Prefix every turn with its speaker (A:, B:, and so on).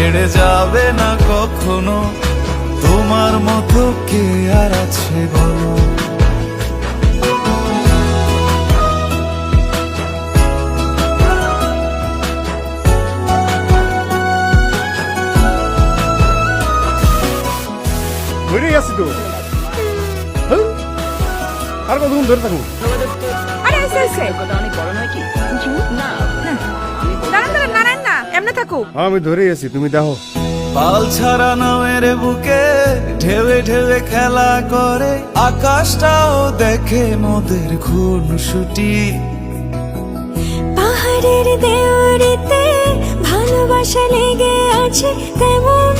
A: ছেড়ে যাবে না কখনো, তোমার মতো কে আর আছে বলো।
B: ধরে আছি তো, হ্যাঁ? আর কতক্ষণ ধরে থাকুন?
C: আরে এসে এসে
D: অনেক বড় নয় কি না
C: দাঁড়ান দাঁড়ান নারায়ণ না এমনি থাকো।
B: আমি ধরে আছি, তুমি দেখো।
A: পাল ছাড়া নামের বুকে ঢেউে ঢেউে খেলা করে, আকাশটাও দেখে মোদের খুনসুটি।
E: পাহাড়ের দেওয়ারিতে ভালোবাসা লেগে আছে তেমন